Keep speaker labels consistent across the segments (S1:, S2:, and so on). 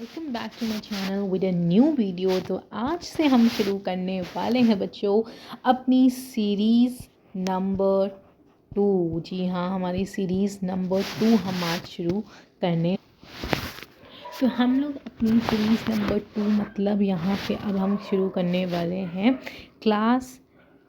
S1: Welcome back to my channel with a new video. तो आज से हम शुरू करने वाले हैं बच्चों अपनी सीरीज़ नंबर 2। जी हाँ, हमारी सीरीज़ नंबर 2 हम आज शुरू करने। तो हम लोग अपनी सीरीज़ नंबर 2 मतलब यहाँ पे अब हम शुरू करने वाले हैं क्लास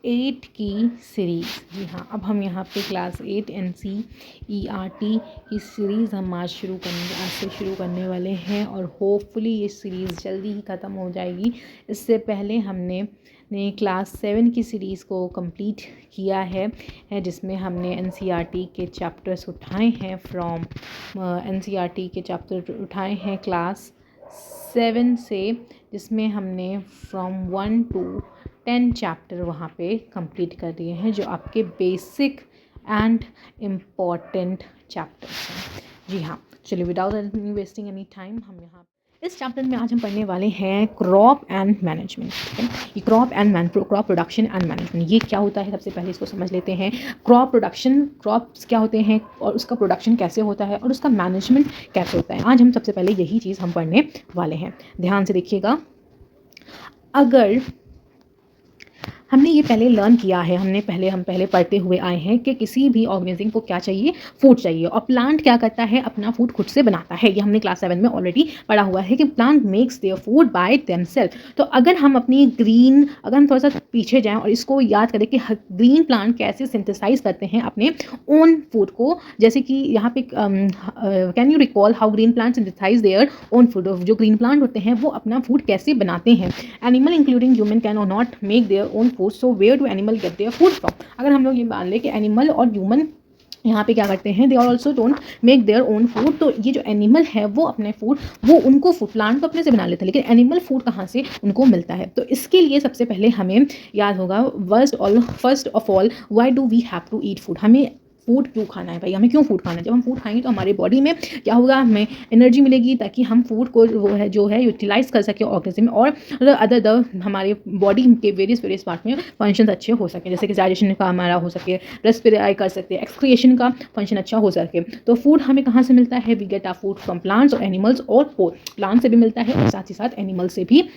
S1: 8 की सीरीज़। जी हाँ, अब हम यहाँ पे क्लास 8 NCERT की सीरीज़ हम आज से शुरू करने वाले हैं और होपफुली ये सीरीज़ जल्दी ही ख़त्म हो जाएगी। इससे पहले हमने क्लास 7 की सीरीज़ को कंप्लीट किया है जिसमें हमने NCERT के चैप्टर्स उठाए हैं NCERT के चैप्टर उठाए हैं क्लास 7 से, जिसमें हमने फ्रॉम 1 to 10 चैप्टर वहाँ पे कंप्लीट कर दिए हैं जो आपके बेसिक एंड इम्पॉर्टेंट चैप्टर्स हैं। जी हाँ, चलिए विदाउट वेस्टिंग एनी टाइम हम यहाँ इस चैप्टर में आज हम पढ़ने वाले हैं क्रॉप एंड मैनेजमेंट। ठीक है, ये क्रॉप प्रोडक्शन एंड मैनेजमेंट ये क्या होता है, सबसे पहले इसको समझ लेते हैं। क्रॉप्स क्या होते हैं और उसका प्रोडक्शन कैसे होता है और उसका मैनेजमेंट कैसे होता है। आज हम सबसे पहले यही चीज़ हम पढ़ने वाले हैं। ध्यान से देखिएगा, अगर हमने ये पहले लर्न किया है, हम पहले पढ़ते हुए आए हैं कि किसी भी ऑर्गेनिज्म को क्या चाहिए, फूड चाहिए, और प्लांट क्या करता है, अपना फूड खुद से बनाता है। ये हमने क्लास 7 में ऑलरेडी पढ़ा हुआ है कि plant makes their food by themselves. तो अगर हम थोड़ा सा पीछे जाएं और इसको याद करें कि ग्रीन प्लांट कैसे सिंथेसाइज करते हैं अपने ओन फूड को, जैसे कि यहाँ पे can you recall how green plant synthesize their own food. जो ग्रीन प्लांट होते हैं वो अपना फूड कैसे बनाते हैं। Animal including human can not make their own food, so where do animal get their food from. अगर हम लोग ये मान लें कि एनिमल और ह्यूमन यहाँ पे क्या करते हैं, they are also don't make their own food. तो ये जो एनिमल है वो अपने फूड उनको फूड प्लांट तो अपने से बना लेते हैं, लेकिन एनिमल फूड कहाँ से उनको मिलता है। तो इसके लिए सबसे पहले हमें याद होगा first of all why do we have to eat food. हमें फूड क्यों खाना है भाई, हमें क्यों फूड खाना है। जब हम फूड खाएंगे तो हमारे बॉडी में क्या होगा, हमें एनर्जी मिलेगी ताकि हम फूड को जो है यूटिलाइज कर सके ऑर्गेनिज्म और हमारे बॉडी के वेरियस पार्ट में फंक्शन अच्छे हो सके, जैसे कि डाइजेशन का हमारा हो सके, रेस्पिरेट कर सकते हैं, एक्सक्रिएशन का फंक्शन अच्छा हो सके। तो फूड हमें कहाँ से मिलता है, we get our food from plants और एनिमल्स, और प्लांट से भी मिलता है और साथ ही साथ एनिमल से भी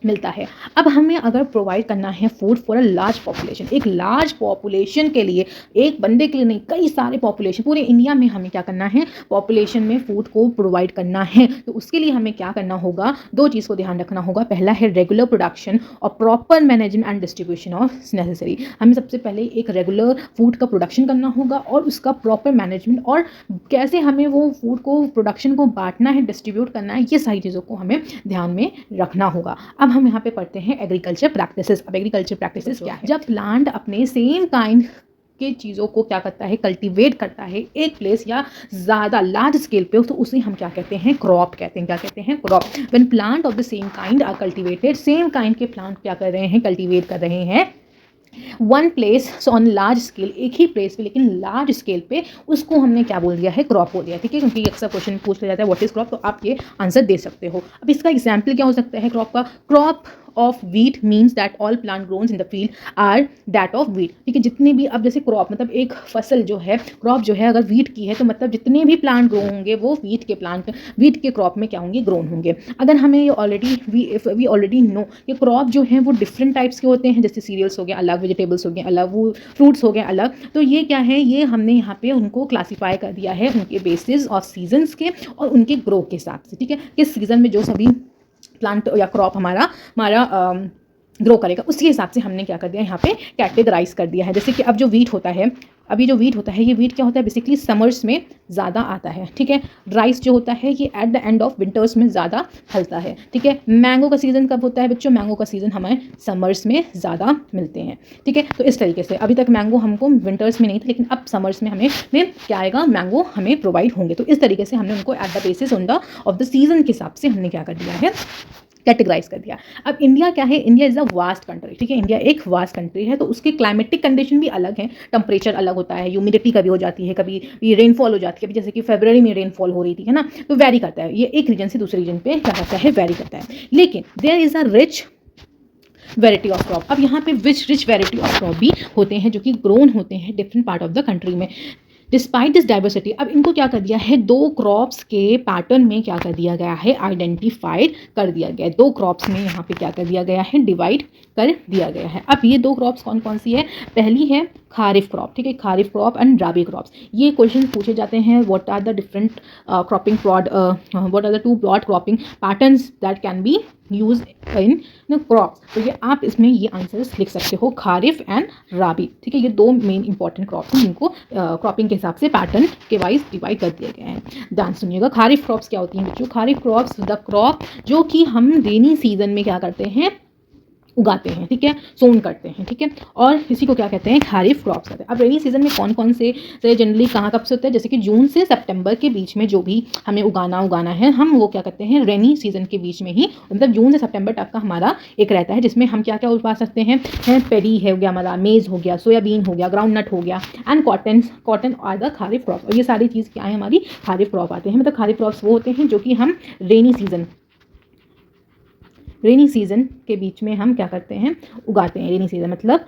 S1: मिलता है। अब हमें अगर प्रोवाइड करना है food for a large population, एक लार्ज पॉपुलेशन के लिए, एक बंदे के लिए नहीं, कई सारे पॉपुलेशन, पूरे इंडिया में हमें क्या करना है, पॉपुलेशन में फूड को प्रोवाइड करना है। तो उसके लिए हमें क्या करना होगा, दो चीज़ को ध्यान रखना होगा। पहला है रेगुलर प्रोडक्शन और proper management and distribution of necessary. हमें सबसे पहले एक रेगुलर फूड का प्रोडक्शन करना होगा और उसका प्रॉपर मैनेजमेंट, और कैसे हमें वो फूड को प्रोडक्शन को बांटना है, डिस्ट्रीब्यूट करना है, ये सारी चीज़ों को हमें ध्यान में रखना होगा। अब हम यहाँ पे पढ़ते हैं एग्रीकल्चर प्रैक्टिसेस। अब एग्रीकल्चर प्रैक्टिसेस क्या है, जब प्लांट अपने सेम काइंड के चीज़ों को क्या करता है, कल्टीवेट करता है एक प्लेस या ज़्यादा लार्ज स्केल पे, तो उसे हम क्या कहते हैं, क्रॉप कहते हैं। क्या कहते हैं, crop. When plant of the same kind are cultivated, same kind के प्लांट क्या कर रहे हैं, कल्टीवेट कर रहे हैं one place on large scale, एक ही प्लेस पे लेकिन लार्ज स्केल पे, उसको हमने क्या बोल दिया है, क्रॉप बोल दिया। ठीक है, क्योंकि अक्सर क्वेश्चन पूछ लिया जाता है व्हाट इज क्रॉप, तो आप ये आंसर दे सकते हो। अब इसका एग्जाम्पल क्या हो सकता है क्रॉप का, crop of wheat means that all plant grown in the field are that of wheat. ठीक है, जितने भी, अब जैसे क्रॉप मतलब एक फसल जो है, क्रॉप जो है अगर वीट की है तो मतलब जितने भी प्लांट ग्रो होंगे वो वीट के क्रॉप में क्या होंगे, ग्रोन होंगे। अगर हमें ये वी ऑलरेडी नो कि क्रॉप जो है वो डिफरेंट टाइप्स के होते हैं, जैसे सीरियल्स हो गए अलग, वेजिटेबल्स हो गए अलग, वो फ्रूट्स हो गए अलग। तो ये क्या है, ये हमने यहाँ पे उनको क्लासीफाई कर दिया है उनके बेसिस ऑफ सीजन्स के और उनके ग्रो के हिसाब से। ठीक है, किस सीजन में जो सभी प्लांट या क्रॉप हमारा ग्रो करेगा, उसके हिसाब से हमने क्या कर दिया, यहाँ पे कैटेगराइज कर दिया है। जैसे कि अब जो वीट होता है, ये वीट क्या होता है, बेसिकली समर्स में ज़्यादा आता है। ठीक है, राइस जो होता है ये at the end of winters में ज़्यादा फलता है। ठीक है, मैंगो का सीज़न कब होता है बच्चों, मैंगो का सीज़न हमें समर्स में ज़्यादा मिलते हैं। ठीक है, तो इस तरीके से अभी तक मैंगो हमको विंटर्स में नहीं था, लेकिन अब समर्स में हमें क्या आएगा, मैंगो हमें प्रोवाइड होंगे। तो इस तरीके से हमने उनको at the basis of the season के हिसाब से हमने क्या कर दिया है, कैटेगराइज कर दिया। अब इंडिया क्या है, India is a vast country. ठीक है, इंडिया एक वास्ट कंट्री है, तो उसके क्लाइमेटिक कंडीशन भी अलग है, टेम्परेचर अलग होता है, ह्यूमिडिटी कभी हो जाती है, कभी ये रेनफॉल हो जाती है। अभी जैसे कि फरवरी में रेनफॉल हो रही थी, है ना, तो वेरी करता है, ये एक रीजन से दूसरे रीजन पे क्या करता है, वेरी करता है। लेकिन there is a rich variety of crop. अब यहाँ पे रिच वेराइटी ऑफ क्रॉप भी होते हैं जो कि ग्रोन होते हैं different part of the country में। डिस्पाइट दिस डाइवर्सिटी, अब इनको क्या कर दिया है, दो क्रॉप्स के पैटर्न में क्या कर दिया गया है, आइडेंटिफाइड कर दिया गया है। दो क्रॉप्स में यहाँ पे क्या कर दिया गया है, डिवाइड कर दिया गया है। अब ये दो क्रॉप्स कौन कौन सी है, पहली है खारिफ क्रॉप, ठीक है, kharif crop and rabi crops. ये क्वेश्चन पूछे जाते हैं, what are the different cropping plot, what are the two plot cropping patterns that can be use in crops. तो ये आप इसमें ये आंसर्स लिख सकते हो, खारिफ एंड राबी, ठीक है। ये दो मेन इंपॉर्टेंट क्रॉप्स हैं जिनको क्रॉपिंग के हिसाब से पैटर्न के वाइज डिवाइड कर दिया गया है। ध्यान सुनिएगा, खारिफ क्रॉप्स क्या होती हैं बच्चों, खारिफ क्रॉप्स द क्रॉप जो कि हम रेनी सीजन में क्या करते हैं, उगाते हैं, ठीक है, सोन करते हैं, ठीक है, और इसी को क्या कहते हैं, खारिफ क्रॉप्स कहते हैं। अब रेनी सीजन में कौन कौन से जनरली कहाँ कब से होते हैं, जैसे कि जून से सितंबर के बीच में जो भी हमें उगाना है, हम वो क्या करते हैं, रेनी सीजन के बीच में ही, मतलब जून से सितंबर तक का हमारा एक रहता है, जिसमें हम क्या क्या उगा सकते हैं, पेरी हो गया हमारा, मेज हो गया, सोयाबीन हो गया, ग्राउंड नट हो गया, and cotton are the kharif crops. और ये सारी चीज़ क्या है, हमारी खारिफ क्रॉप आते हैं। मतलब खारिफ क्रॉप्स वो होते हैं जो कि हम रेनी सीजन के बीच में हम क्या करते हैं, उगाते हैं। रेनी सीजन मतलब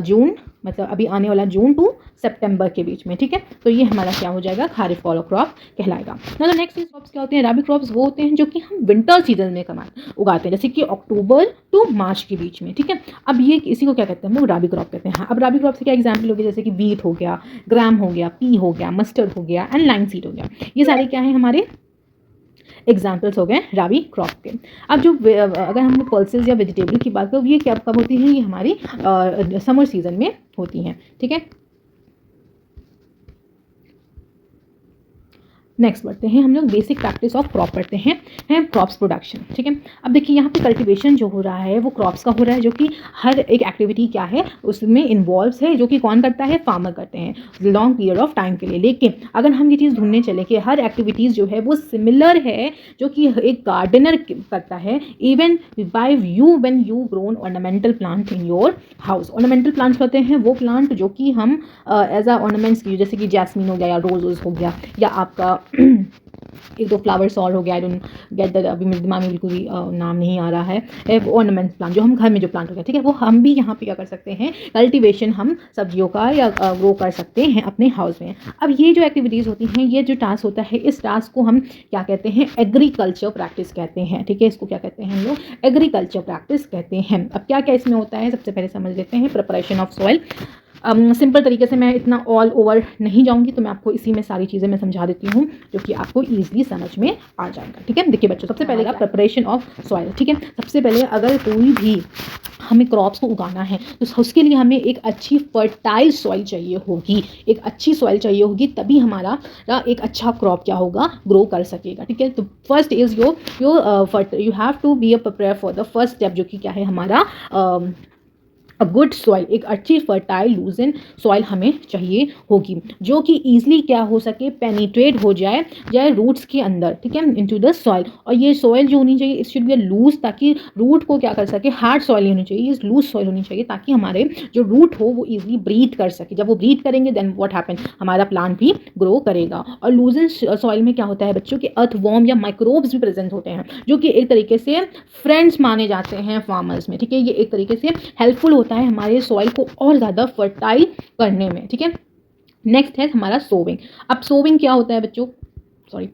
S1: जून, मतलब अभी आने वाला जून टू सितंबर के बीच में, ठीक है। तो ये हमारा क्या हो जाएगा, खारिफ क्रॉप कहलाएगा। ना तो नेक्स्ट क्रॉप्स क्या होते हैं, राबी क्रॉप्स वो होते हैं जो कि हम विंटर सीजन में उगाते हैं, जैसे कि अक्टूबर टू मार्च के बीच में, ठीक है। अब ये इसी को क्या कहते हैं, हम लोग राबी क्रॉप कहते हैं। हाँ, अब राबी क्रॉप से क्या एग्जाम्पल हो गया, जैसे कि वीट हो गया, ग्राम हो गया, पी हो गया, मस्टर्ड हो गया एंड लाइन सीड हो गया। ये सारे क्या है, हमारे एग्जाम्पल्स हो गए राबी क्रॉप के। अब जो अगर हम पल्सेस या वेजिटेबल की बात करें, ये क्या कब होती हैं, ये हमारी समर सीजन में होती हैं, ठीक है। नेक्स्ट बढ़ते हैं हम लोग, बेसिक प्रैक्टिस ऑफ क्रॉप पढ़ते हैं क्रॉप्स प्रोडक्शन, ठीक है। अब देखिए यहाँ पे कल्टीवेशन जो हो रहा है वो क्रॉप्स का हो रहा है, जो कि हर एक एक्टिविटी क्या है उसमें इन्वॉल्व्स है, जो कि कौन करता है, फार्मर करते हैं लॉन्ग पीरियड ऑफ टाइम के लिए। लेकिन अगर हम ये चीज़ ढूंढने चले कि हर एक्टिविटीज़ जो है वो सिमिलर है जो कि एक गार्डनर करता है, even bye you when you grown ornamental plant in your house. Ornamental plants होते हैं वो प्लांट जो कि हम एज अ ऑर्नामेंट्स, जैसे कि जैस्मिन हो गया या रोज हो गया, या आपका एक दो फ्लावर्स और हो गया, आई डोंट गेट दैट, अभी मेरे दिमाग में बिल्कुल भी नाम नहीं आ रहा है, ऑर्नामेंट्स प्लांट जो हम घर में जो प्लांट हो गया, ठीक है, वो हम भी यहाँ पे क्या कर सकते हैं, कल्टीवेशन हम सब्जियों का या ग्रो कर सकते हैं अपने हाउस में। अब ये जो एक्टिविटीज़ होती हैं, ये जो टास्क होता है, इस टास्क को हम क्या कहते हैं, एग्रीकल्चर प्रैक्टिस कहते हैं, ठीक है। इसको क्या कहते हैं हम लोग, एग्रीकल्चर प्रैक्टिस कहते हैं। अब क्या क्या इसमें होता है, सबसे पहले समझ लेते हैं प्रिपरेशन ऑफ सॉइल। सिंपल तरीके से, मैं इतना ऑल ओवर नहीं जाऊंगी, तो मैं आपको इसी में सारी चीज़ें मैं समझा देती हूँ जो कि आपको ईजिली समझ में आ जाएगा, ठीक है। देखिए बच्चों, सबसे पहले प्रिपरेशन ऑफ सॉइल, ठीक है। सबसे पहले अगर कोई भी हमें क्रॉप्स को उगाना है तो उसके लिए हमें एक अच्छी फर्टाइल सॉइल चाहिए होगी, एक अच्छी सॉइल चाहिए होगी, तभी हमारा एक अच्छा क्रॉप क्या होगा, ग्रो कर सकेगा, ठीक है। तो first is you have to be a prepare for the first step, जो कि क्या है हमारा अ गुड सॉइल, एक अच्छी फर्टाइल लूजन सॉइल हमें चाहिए होगी, जो कि ईजिली क्या हो सके, पेनिट्रेट हो जाए रूट्स के अंदर, ठीक है, इनटू द सॉइल। और ये सॉइल जो होनी चाहिए, इट शुड बी लूज, ताकि रूट को क्या कर सके, हार्ड सॉइल नहीं होनी चाहिए, ये लूज सॉइल होनी चाहिए, ताकि हमारे जो रूट हो वो ईजिली ब्रीथ कर सके। जब वो ब्रीथ करेंगे देन व्हाट हैपन, हमारा प्लांट भी ग्रो करेगा। और लूजन सॉइल में क्या होता है बच्चों, के अर्थवॉर्म या माइक्रोब्स भी प्रेजेंट होते हैं, जो कि एक तरीके से फ्रेंड्स माने जाते हैं फार्मर्स में, ठीक है। ये एक तरीके से हेल्पफुल होता है हमारे सॉइल को और ज़्यादा फर्टाइल करने में, ठीक है। नेक्स्ट है हमारा सोविंग। अब सोविंग क्या होता है बच्चों, सॉरी,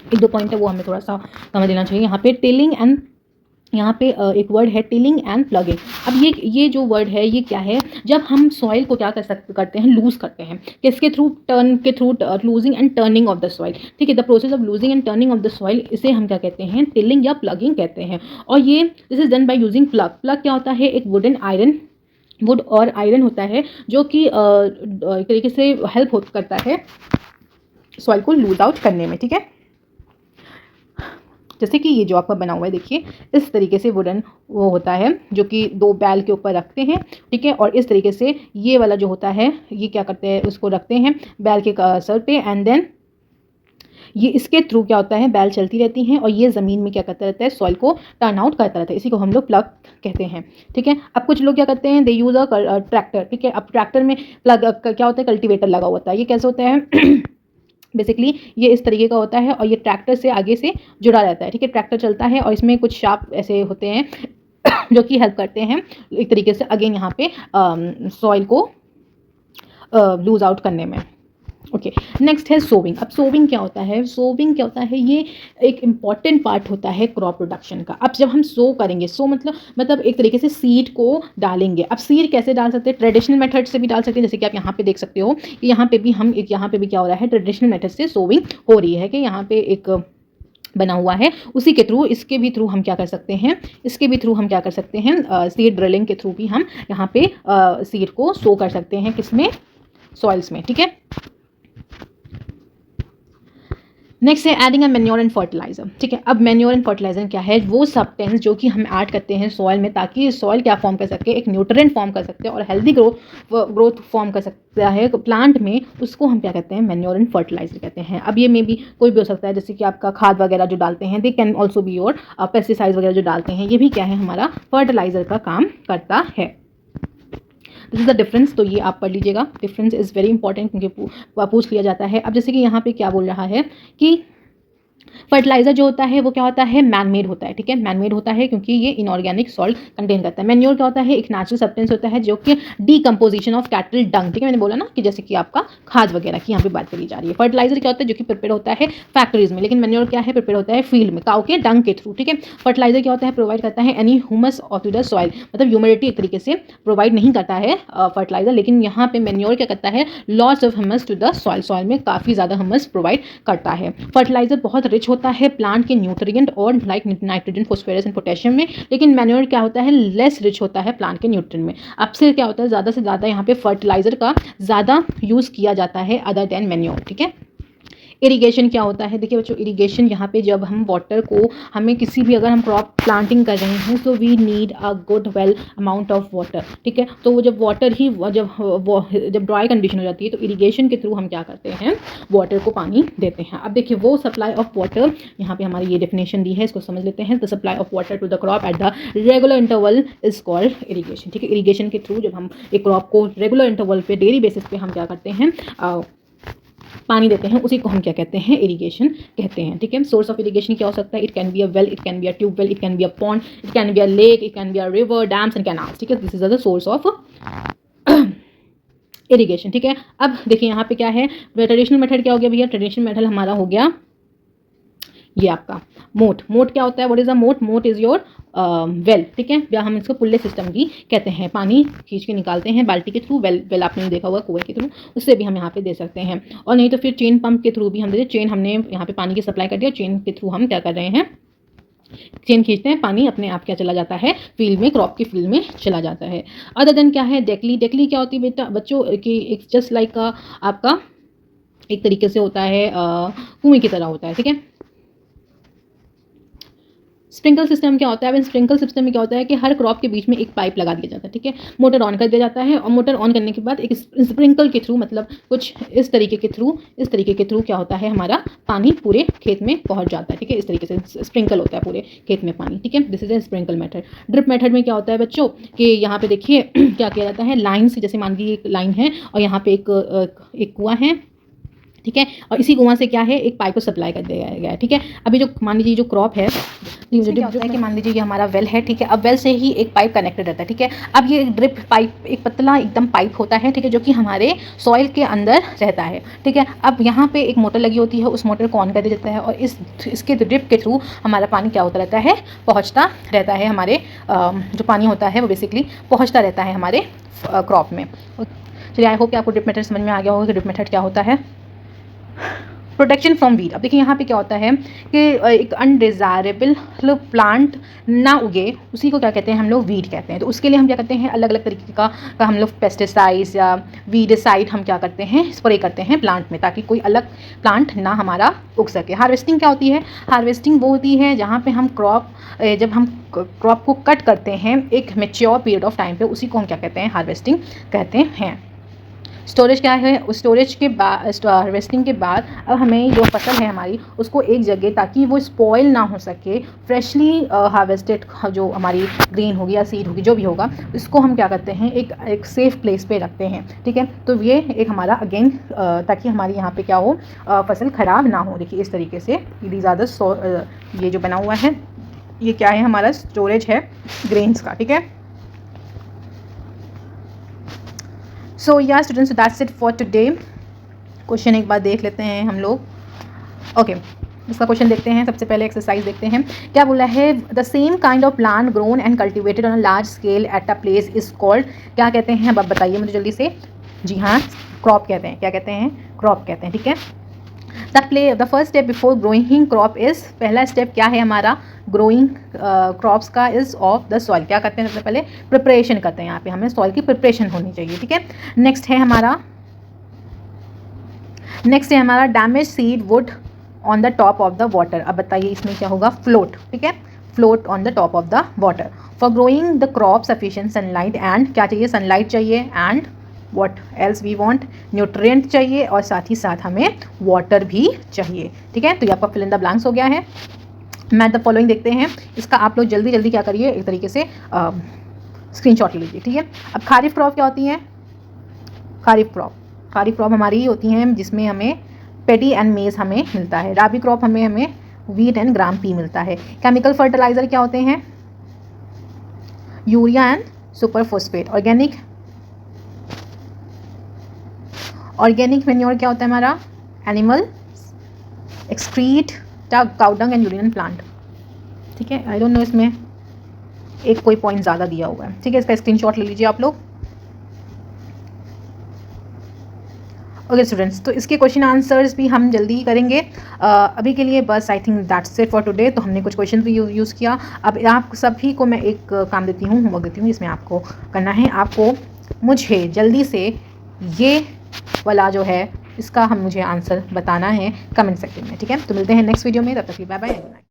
S1: एक दो पॉइंट है वो हमें थोड़ा सा समझ लेना चाहिए। यहाँ पे टिलिंग एंड, यहाँ पे एक वर्ड है टिलिंग एंड प्लगिंग। अब ये जो वर्ड है ये क्या है, जब हम सॉइल को क्या करते हैं, लूज करते हैं, किसके थ्रू, टर्न के through, losing and turning of the soil, ठीक है। The process of losing and turning of the soil, इसे हम क्या कहते हैं, टिलिंग या प्लगिंग कहते हैं। और ये this is done by using plug. Plug क्या होता है, एक वुड और आयरन होता है, जो कि एक तरीके से हेल्प करता है सॉइल को लूज आउट करने में, ठीक है। जैसे कि ये जो आपका बना हुआ है, देखिए इस तरीके से वुडन वो होता है, जो कि दो बैल के ऊपर रखते हैं, ठीक है। और इस तरीके से ये वाला जो होता है, ये क्या करते हैं, उसको रखते हैं बैल के सर पे, एंड देन ये इसके थ्रू क्या होता है, बैल चलती रहती हैं और ये ज़मीन में क्या करता रहता है, सॉइल को टर्न आउट करता रहता है। इसी को हम लोग प्लग कहते हैं, ठीक है। अब कुछ लोग क्या करते हैं, दे यूज़ अ ट्रैक्टर, ठीक है। अब ट्रैक्टर में प्लग क्या होता है, कल्टीवेटर लगा होता है। ये कैसे होता है बेसिकली ये इस तरीके का होता है और ये ट्रैक्टर से आगे से जुड़ा रहता है, ठीक है। ट्रैक्टर चलता है और इसमें कुछ शार्प ऐसे होते हैं जो कि हेल्प करते हैं एक तरीके से अगेन यहाँ पे सॉइल को लूज आउट करने में। ओके, नेक्स्ट है सोविंग। अब सोविंग क्या होता है? सोविंग क्या होता है? ये एक इम्पॉर्टेंट पार्ट होता है क्रॉप प्रोडक्शन का। अब जब हम सो करेंगे, सो मतलब एक तरीके से सीड को डालेंगे। अब सीड कैसे डाल सकते हैं? ट्रेडिशनल मेथड से भी डाल सकते हैं, जैसे कि आप यहाँ पे देख सकते हो कि यहाँ पे भी यहाँ पे भी क्या हो रहा है, ट्रेडिशनल मेथड से सोविंग हो रही है कि यहाँ पे एक बना हुआ है, उसी के थ्रू इसके भी थ्रू हम क्या कर सकते हैं, इसके भी थ्रू हम क्या कर सकते हैं, सीड ड्रिलिंग के थ्रू भी हम यहाँ पे सीड को सो कर सकते हैं, किसमें? सॉइल्स में। ठीक है, नेक्स्ट है adding a manure and fertiliser. ठीक है, अब मैन्योर एंड फर्टिलाइजर क्या है? वो सब्सटेंस जो कि हम ऐड करते हैं सॉइल में, ताकि सॉइल क्या फॉर्म कर सके, एक न्यूट्रिएंट फॉर्म कर सकते हैं और हेल्दी ग्रोथ फॉर्म कर सकता है प्लांट में, उसको हम क्या कहते हैं? मैन्योर एंड फर्टिलाइजर कहते हैं। अब ये में भी कोई भी हो सकता है, जैसे कि आपका खाद वगैरह जो डालते हैं, they can also be your pesticides वगैरह जो डालते हैं, ये भी क्या है? हमारा फर्टिलाइजर का काम करता है। दिस इज द डिफरेंस, तो ये आप पढ़ लीजिएगा। डिफरेंस इज़ वेरी इंपॉर्टेंट, क्योंकि पूछ लिया जाता है। अब जैसे कि यहाँ पे क्या बोल रहा है कि फर्टिलाइजर जो होता है वो क्या होता है? मैन मेड होता है। ठीक है, मैन मेड होता है क्योंकि ये इनऑर्गेनिक सॉल्ट कंटेन करता है। मैन्योर क्या होता है? एक नेचुरल सब्सटेंस होता है जो कि डीकम्पोजिशन ऑफ कैटल डंग। ठीक है, मैंने बोला ना कि जैसे कि आपका खाद वगैरह की यहाँ पे बात करी जा रही है। फर्टिलाइजर क्या होता है? जो कि प्रिपेयर होता है फैक्ट्रीज में, लेकिन मैन्योर क्या है? प्रिपेयर होता है फील्ड में, काऊ के डंग के थ्रू। ठीक है, फर्टिलाइजर क्या होता है? प्रोवाइड करता है any humus of the soil, मतलब ह्यूमिडिटी एक तरीके से प्रोवाइड नहीं करता है फर्टिलाइजर, लेकिन यहाँ पे मैन्योर क्या करता है? Loss of humus to the soil, soil में काफ़ी ज़्यादा ह्यूमस प्रोवाइड करता है। फर्टिलाइजर बहुत रिच होता है प्लांट के न्यूट्रिएंट और like nitrogen, phosphorus and potassium में, लेकिन मैन्योर क्या होता है? लेस रिच होता है प्लांट के न्यूट्रिएंट में। अब से क्या होता है? ज़्यादा से ज़्यादा यहाँ पे फर्टिलाइजर का ज़्यादा यूज़ किया जाता है अदर देन मैन्योर। ठीक है, इरिगेशन क्या होता है? देखिए बच्चों, इरिगेशन यहाँ पे जब हम वाटर को, हमें किसी भी, अगर हम क्रॉप प्लांटिंग कर रहे हैं, तो we need a good well amount of water. ठीक है, तो वो जब वाटर ही जब ड्राई कंडीशन हो जाती है, तो इरिगेशन के थ्रू हम क्या करते हैं? वाटर को पानी देते हैं। अब देखिए, वो सप्लाई ऑफ वाटर, यहाँ पे हमारी ये डेफिनेशन दी है, इसको समझ लेते हैं। The supply of water to the crop at the regular interval is called irrigation. ठीक है, इरिगेशन के थ्रू जब हम एक क्रॉप को रेगुलर इंटरवल पे, डेली बेसिस पे हम क्या करते हैं? पानी देते हैं, उसी को हम क्या कहते हैं? इरिगेशन कहते हैं। ठीक है, सोर्स ऑफ इरिगेशन क्या हो सकता है? It can be a well, it can be a tube well, it can be a pond, it can be a lake, it can be a river, dams and canals. ठीक है, this is the source of irrigation. ठीक है, अब देखिए यहाँ पे क्या है? ट्रेडिशनल मेथड क्या हो गया भैया? ट्रेडिशनल मेथड हमारा हो गया ये आपका मोट। मोट क्या होता है? व्हाट इज अ मोट? मोट इज योर वेल। ठीक है, या हम इसको पुल्ले सिस्टम भी कहते हैं। पानी खींच के निकालते हैं बाल्टी के थ्रू, वेल आपने देखा होगा कुएं के थ्रू, उससे भी हम यहाँ पे दे सकते हैं। और नहीं तो फिर चेन पंप के थ्रू भी हम देते हैं। चेन हमने यहाँ पे पानी की सप्लाई कर दिया, चेन के थ्रू हम क्या कर रहे हैं? चेन खींचते हैं, पानी अपने आप क्या चला जाता है? फील्ड में, क्रॉप की फील्ड में चला जाता है। अदर देन क्या है? डेकली। डेकली क्या होती है बेटा बच्चों? कि एक जस्ट लाइक आपका एक तरीके से होता है, कुएं की तरह होता है। ठीक है, स्प्रिंकल सिस्टम क्या होता है? अब स्प्रिंकल सिस्टम में क्या होता है कि हर क्रॉप के बीच में एक पाइप लगा दिया जाता है। ठीक है, मोटर ऑन कर दिया जाता है, और मोटर ऑन करने के बाद एक स्प्रिंकल के थ्रू, मतलब कुछ इस तरीके के थ्रू क्या होता है? हमारा पानी पूरे खेत में पहुंच जाता है। ठीक है, इस तरीके से स्प्रिंकल होता है पूरे खेत में पानी। ठीक है, this is a sprinkle method. Drip method में क्या होता है बच्चों कि यहाँ पे देखिए क्या किया जाता है? लाइन से, जैसे मान लीजिए एक लाइन है और यहाँ पे एक कुआं है। ठीक है, और इसी कुआं से क्या है? एक पाइप को सप्लाई कर दिया गया है। ठीक है, अभी जो मान लीजिए जो क्रॉप है, जो होता है कि मान लीजिए ये हमारा वेल है। ठीक है, अब वेल से ही एक पाइप कनेक्टेड रहता है। ठीक है, अब ये ड्रिप पाइप एक पतला एकदम पाइप होता है। ठीक है, जो कि हमारे सॉइल के अंदर रहता है। ठीक है, अब यहाँ पे एक मोटर लगी होती है, उस मोटर को ऑन कर दिया जाता है, और इसके ड्रिप के थ्रू हमारा पानी क्या होता रहता है? पहुँचता रहता है। हमारे जो पानी होता है वो बेसिकली पहुँचता रहता है हमारे क्रॉप में। चलिए, आई होप कि आपको ड्रिप मेथड समझ में आ गया होगा कि ड्रिप मेथड क्या होता है। Protection from weed. अब देखिए यहाँ पे क्या होता है कि एक अनडिज़ायरेबल प्लांट ना उगे, उसी को क्या कहते हैं? हम लोग वीड कहते हैं। तो उसके लिए हम क्या करते हैं? अलग अलग तरीके का हम लोग पेस्टिसाइड्स या वीडिसाइड हम क्या करते हैं? स्प्रे करते हैं प्लांट में, ताकि कोई अलग प्लांट ना हमारा उग सके। हार्वेस्टिंग क्या होती है? हार्वेस्टिंग वो होती है जहाँ पे हम जब हम क्रॉप को कट करते हैं एक मेच्योर पीरियड ऑफ टाइम पे, उसी को हम क्या कहते हैं? हार्वेस्टिंग कहते हैं। स्टोरेज क्या है? उस स्टोरेज के बाद, हार्वेस्टिंग के बाद, अब हमें जो फसल है हमारी, उसको एक जगह, ताकि वो स्पॉइल ना हो सके, फ्रेशली हार्वेस्टेड जो हमारी ग्रेन होगी या सीड होगी, जो भी होगा, इसको हम क्या करते हैं? एक सेफ प्लेस पे रखते हैं। ठीक है, तो ये एक हमारा अगेन, ताकि हमारी यहाँ पे क्या हो? फसल ख़राब ना हो। देखिए इस तरीके से, ये जो बना हुआ है, ये क्या है, हमारा स्टोरेज है ग्रेन्स का, ठीक है। सो या students, that's it for today. Question एक बार देख लेते हैं हम लोग। ओके, इसका क्वेश्चन देखते हैं। सबसे पहले एक्सरसाइज देखते हैं। क्या बोला है, the same kind of plant grown and cultivated on a large scale at a place is called, क्या कहते हैं, अब आप बताइए मुझे जल्दी से। जी हाँ, क्रॉप कहते हैं। क्या कहते हैं, क्रॉप कहते हैं, ठीक है। The first step before growing crop is, पहला स्टेप क्या है हमारा ग्रोइंग क्रॉप्स का, इज़ ऑफ द सॉइल। क्या करते हैं, सबसे पहले प्रिपरेशन करते हैं। यहाँ पे हमें सॉइल की प्रिपरेशन होनी चाहिए, ठीक है। नेक्स्ट है हमारा damage seed would on the top of the water. अब बताइए इसमें क्या होगा, फ्लोट, ठीक है, float on the top of the water. For growing the crop sufficient sunlight and, क्या चाहिए, सनलाइट चाहिए, and what else we want, nutrient चाहिए, और साथ ही साथ हमें वाटर भी चाहिए, ठीक है। तो ये आपका फिल इन द ब्लैंक्स हो गया है। मैथ द फॉलोइंग देखते हैं। इसका आप लोग जल्दी जल्दी क्या करिए, एक तरीके से स्क्रीनशॉट ले लीजिए, ठीक है। अब खारिफ क्रॉप क्या होती है, खारिफ क्रॉप हमारी होती हैं जिसमें हमें पेडी एंड मेज हमें मिलता है। राबी क्रॉप हमें वीट एंड ग्राम पी मिलता है। केमिकल फर्टिलाइजर क्या होते हैं, urea and super phosphate. Organic manure क्या होता है हमारा, animal excrete, cow dung and urine plant, ठीक है। आई डोंट नो इसमें एक कोई पॉइंट ज़्यादा दिया हुआ है, ठीक है। इसका स्क्रीनशॉट ले लीजिए आप लोग। ओके स्टूडेंट्स, तो इसके क्वेश्चन आंसर्स भी हम जल्दी ही करेंगे। अभी के लिए बस I think that's it for today. तो हमने कुछ क्वेश्चन भी यूज़ किया। अब आप सभी को मैं एक काम देती हूँ, होमवर्क देती हूँ, जिसमें आपको करना है, आपको मुझे जल्दी से ये वाला जो है इसका मुझे आंसर बताना है कमेंट सेक्शन में, ठीक है। तो मिलते हैं नेक्स्ट वीडियो में, तब तक बाय बाय।